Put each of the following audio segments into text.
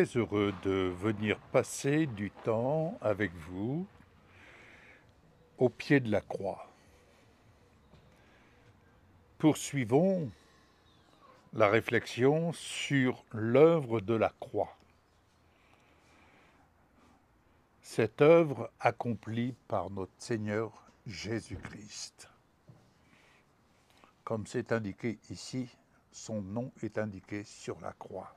très heureux de venir passer du temps avec vous au pied de la croix. Poursuivons la réflexion sur l'œuvre de la croix. Cette œuvre accomplie par notre Seigneur Jésus-Christ. Comme c'est indiqué ici, son nom est indiqué sur la croix.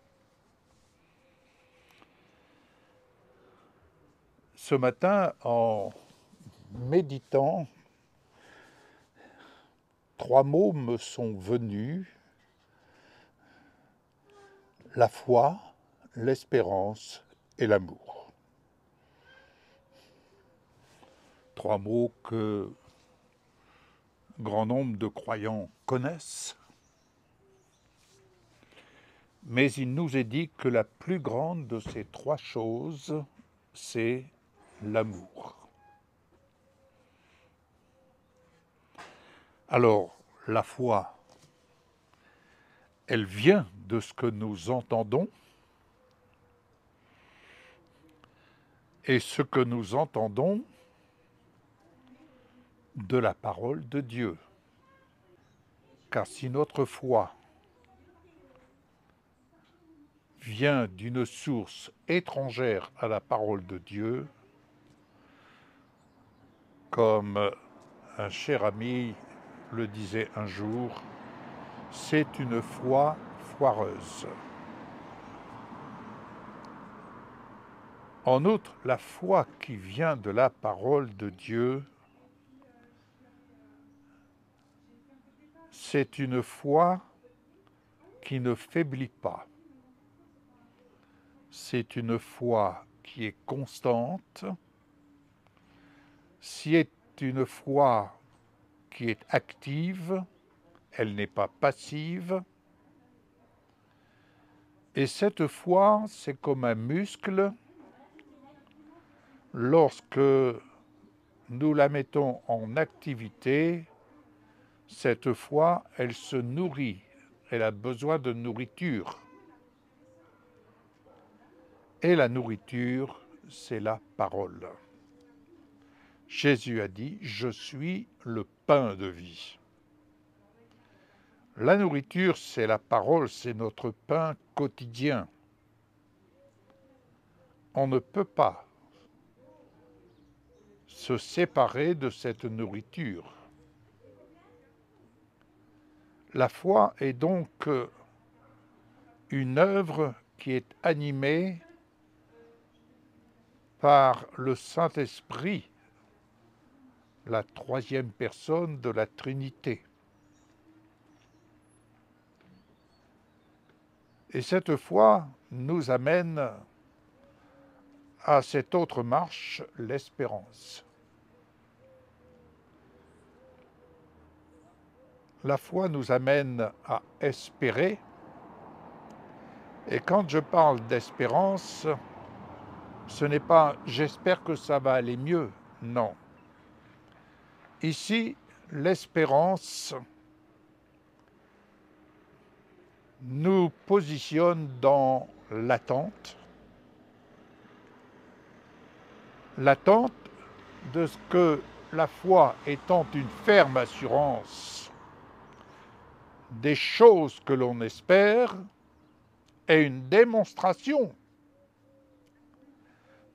Ce matin, en méditant, 3 mots me sont venus: la foi, l'espérance et l'amour. 3 mots que grand nombre de croyants connaissent, mais il nous est dit que la plus grande de ces 3 choses, c'est l'amour. Alors, la foi, elle vient de ce que nous entendons, et ce que nous entendons de la parole de Dieu. Car si notre foi vient d'une source étrangère à la parole de Dieu, comme un cher ami le disait un jour, c'est une foi foireuse. En outre, la foi qui vient de la parole de Dieu, c'est une foi qui ne faiblit pas. C'est une foi qui est constante. C'est une foi qui est active, elle n'est pas passive. Et cette foi, c'est comme un muscle. Lorsque nous la mettons en activité, cette foi, elle se nourrit. Elle a besoin de nourriture. Et la nourriture, c'est la parole. Jésus a dit « Je suis le pain de vie ». La nourriture, c'est la parole, c'est notre pain quotidien. On ne peut pas se séparer de cette nourriture. La foi est donc une œuvre qui est animée par le Saint-Esprit, la 3e personne de la Trinité. Et cette foi nous amène à cette autre marche, l'espérance. La foi nous amène à espérer, et quand je parle d'espérance, ce n'est pas « j'espère que ça va aller mieux », non. Ici, l'espérance nous positionne dans l'attente de ce que la foi étant une ferme assurance des choses que l'on espère est une démonstration.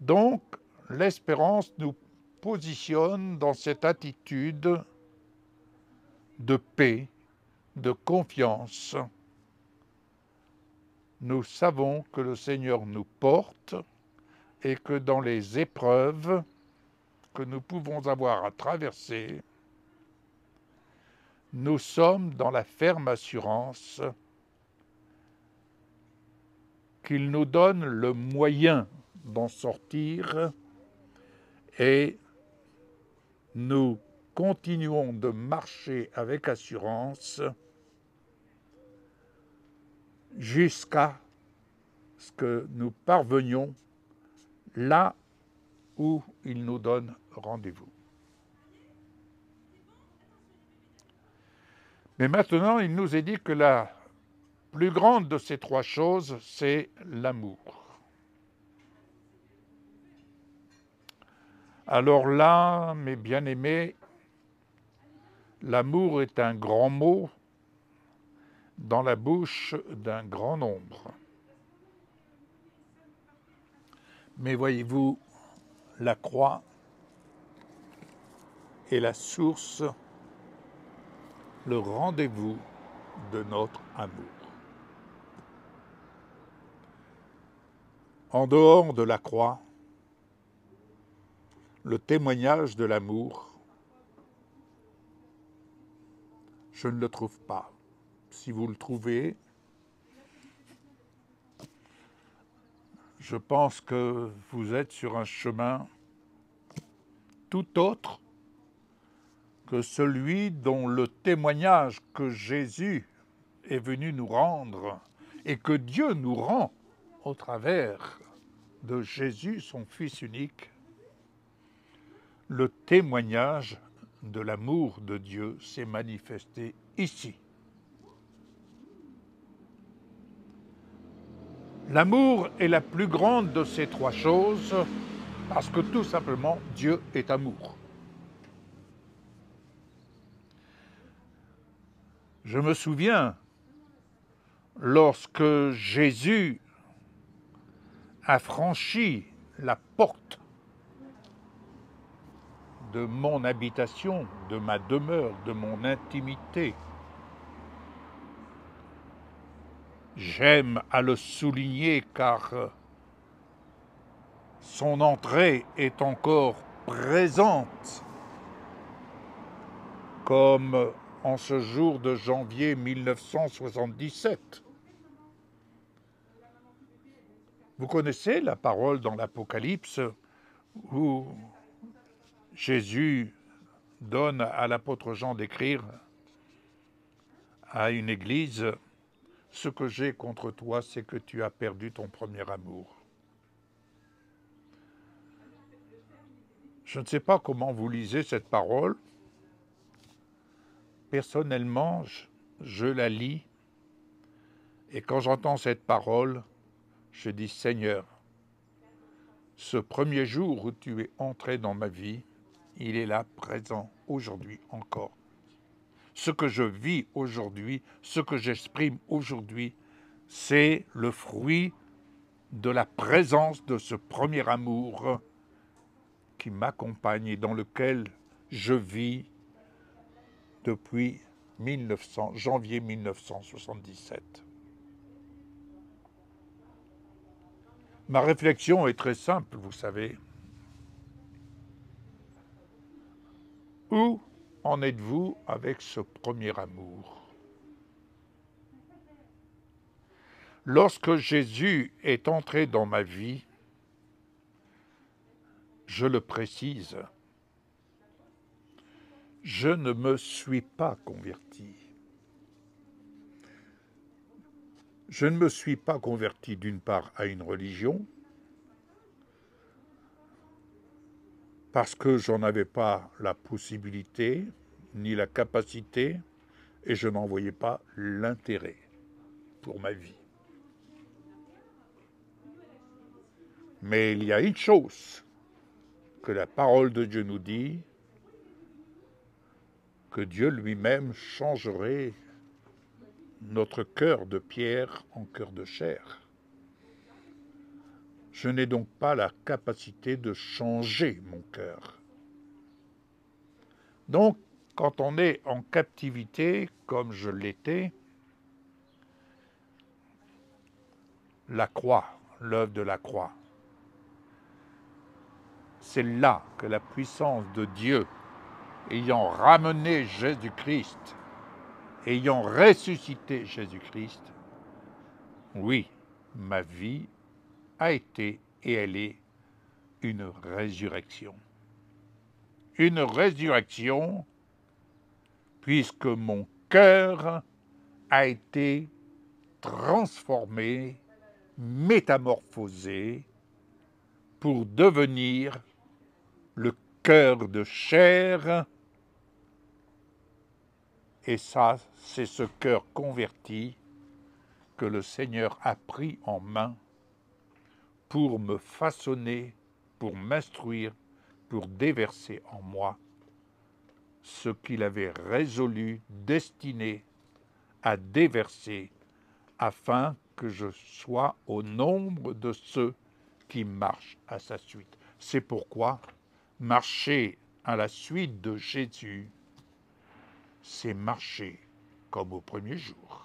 Donc, l'espérance nous positionne dans cette attitude de paix, de confiance. Nous savons que le Seigneur nous porte et que dans les épreuves que nous pouvons avoir à traverser, nous sommes dans la ferme assurance qu'il nous donne le moyen d'en sortir et nous continuons de marcher avec assurance jusqu'à ce que nous parvenions là où il nous donne rendez-vous. Mais maintenant, il nous est dit que la plus grande de ces 3 choses, c'est l'amour. Alors là, mes bien-aimés, l'amour est un grand mot dans la bouche d'un grand nombre. Mais voyez-vous, la croix est la source, le rendez-vous de notre amour. En dehors de la croix, le témoignage de l'amour, je ne le trouve pas. Si vous le trouvez, je pense que vous êtes sur un chemin tout autre que celui dont le témoignage que Jésus est venu nous rendre et que Dieu nous rend au travers de Jésus, son Fils unique, le témoignage de l'amour de Dieu s'est manifesté ici. L'amour est la plus grande de ces trois choses parce que tout simplement Dieu est amour. Je me souviens, lorsque Jésus a franchi la porte de mon habitation, de ma demeure, de mon intimité, j'aime à le souligner car son entrée est encore présente, comme en ce jour de janvier 1977. Vous connaissez la parole dans l'Apocalypse où Jésus donne à l'apôtre Jean d'écrire à une église: « Ce que j'ai contre toi, c'est que tu as perdu ton premier amour. » Je ne sais pas comment vous lisez cette parole. Personnellement, je la lis et quand j'entends cette parole, je dis: Seigneur, ce premier jour où tu es entré dans ma vie, il est là, présent, aujourd'hui encore. Ce que je vis aujourd'hui, ce que j'exprime aujourd'hui, c'est le fruit de la présence de ce premier amour qui m'accompagne et dans lequel je vis depuis janvier 1977. Ma réflexion est très simple, vous savez. Où en êtes-vous avec ce premier amour? Lorsque Jésus est entré dans ma vie, je le précise, je ne me suis pas converti. Je ne me suis pas converti d'une part à une religion, parce que j'en avais pas la possibilité, ni la capacité, et je n'en voyais pas l'intérêt pour ma vie. Mais il y a une chose que la parole de Dieu nous dit, que Dieu lui-même changerait notre cœur de pierre en cœur de chair. Je n'ai donc pas la capacité de changer mon cœur. Donc, quand on est en captivité, comme je l'étais, la croix, l'œuvre de la croix, c'est là que la puissance de Dieu, ayant ramené Jésus-Christ, ayant ressuscité Jésus-Christ, oui, ma vie a été et elle est une résurrection. Une résurrection puisque mon cœur a été transformé, métamorphosé pour devenir le cœur de chair. Et ça, c'est ce cœur converti que le Seigneur a pris en main pour me façonner, pour m'instruire, pour déverser en moi ce qu'il avait résolu, destiné à déverser, afin que je sois au nombre de ceux qui marchent à sa suite. C'est pourquoi marcher à la suite de Jésus, c'est marcher comme au premier jour.